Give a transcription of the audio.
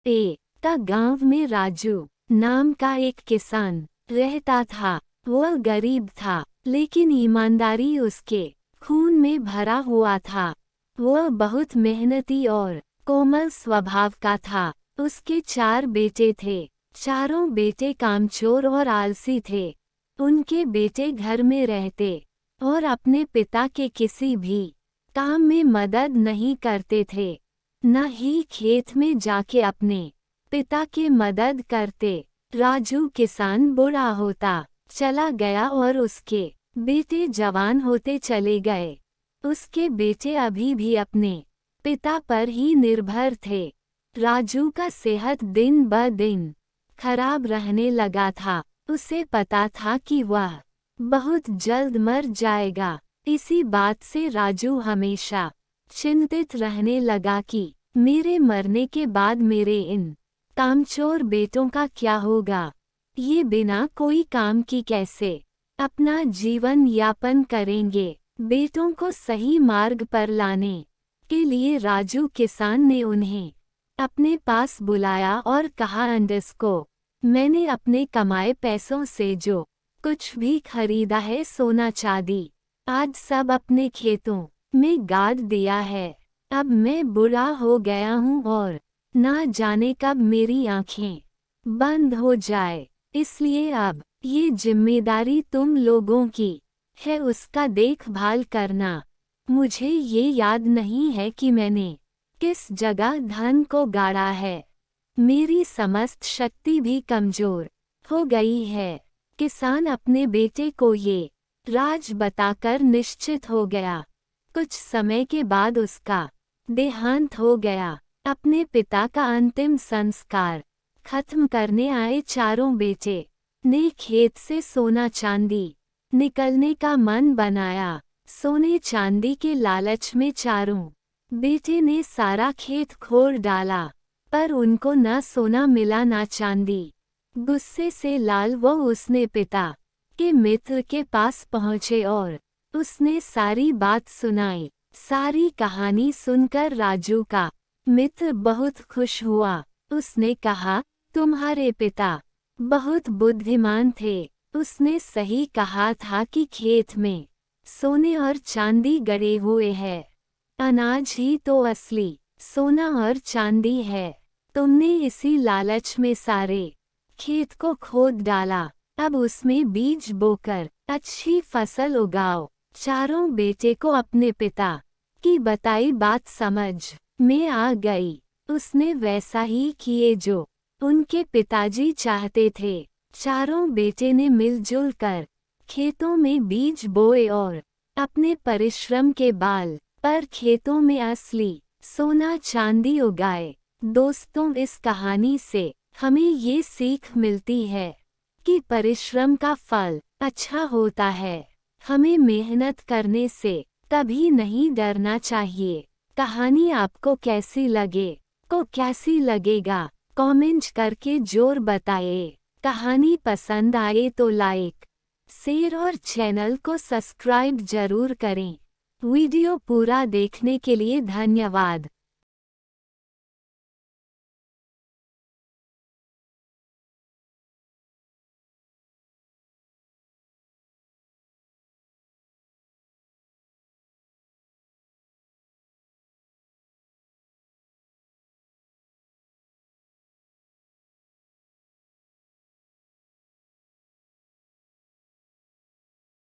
का गांव में राजू नाम का एक किसान रहता था। वह गरीब था, लेकिन ईमानदारी उसके खून में भरा हुआ था। वह बहुत मेहनती और कोमल स्वभाव का था। उसके 4 बेटे थे। चारों बेटे कामचोर और आलसी थे। उनके बेटे घर में रहते और अपने पिता के किसी भी काम में मदद नहीं करते थे, न ही खेत में जाके अपने पिता की मदद करते। राजू किसान बूढ़ा होता चला गया और उसके बेटे जवान होते चले गए। उसके बेटे अभी भी अपने पिता पर ही निर्भर थे। राजू का सेहत दिन ब दिन खराब रहने लगा था। उसे पता था कि वह बहुत जल्द मर जाएगा। इसी बात से राजू हमेशा चिंतित रहने लगा कि मेरे मरने के बाद मेरे इन कामचोर बेटों का क्या होगा। ये बिना कोई काम की कैसे अपना जीवन यापन करेंगे। बेटों को सही मार्ग पर लाने के लिए राजू किसान ने उन्हें अपने पास बुलाया और कहा, अंडस्को, मैंने अपने कमाए पैसों से जो कुछ भी खरीदा है, सोना चांदी, आज सब अपने खेतों में गाड़ दिया है। अब मैं बूढ़ा हो गया हूँ और ना जाने कब मेरी आंखें बंद हो जाए। इसलिए अब ये जिम्मेदारी तुम लोगों की है, उसका देखभाल करना। मुझे ये याद नहीं है कि मैंने किस जगह धन को गाड़ा है। मेरी समस्त शक्ति भी कमजोर हो गई है। किसान अपने बेटे को ये राज बताकर निश्चित हो गया। कुछ समय के बाद उसका देहांत हो गया। अपने पिता का अंतिम संस्कार खत्म करने आए चारों बेटे ने खेत से सोना चांदी निकलने का मन बनाया। सोने चांदी के लालच में चारों बेटे ने सारा खेत खोद डाला, पर उनको न सोना मिला न चांदी। गुस्से से लाल वो उसने पिता के मित्र के पास पहुँचे और उसने सारी बात सुनाई। सारी कहानी सुनकर राजू का मित्र बहुत खुश हुआ। उसने कहा, तुम्हारे पिता बहुत बुद्धिमान थे। उसने सही कहा था कि खेत में सोने और चांदी गड़े हुए हैं। अनाज ही तो असली सोना और चांदी है। तुमने इसी लालच में सारे खेत को खोद डाला। अब उसमें बीज बोकर अच्छी फसल उगाओ। चारों बेटे को अपने पिता की बताई बात समझ में आ गई। उसने वैसा ही किए जो उनके पिताजी चाहते थे। चारों बेटे ने मिलजुल कर खेतों में बीज बोए और अपने परिश्रम के बाल पर खेतों में असली सोना चांदी उगाए। दोस्तों, इस कहानी से हमें ये सीख मिलती है कि परिश्रम का फल अच्छा होता है। हमें मेहनत करने से कभी नहीं डरना चाहिए। कहानी आपको कैसी लगेगा कमेंट करके जोर बताइए। कहानी पसंद आए तो लाइक, शेयर और चैनल को सब्सक्राइब जरूर करें। वीडियो पूरा देखने के लिए धन्यवाद।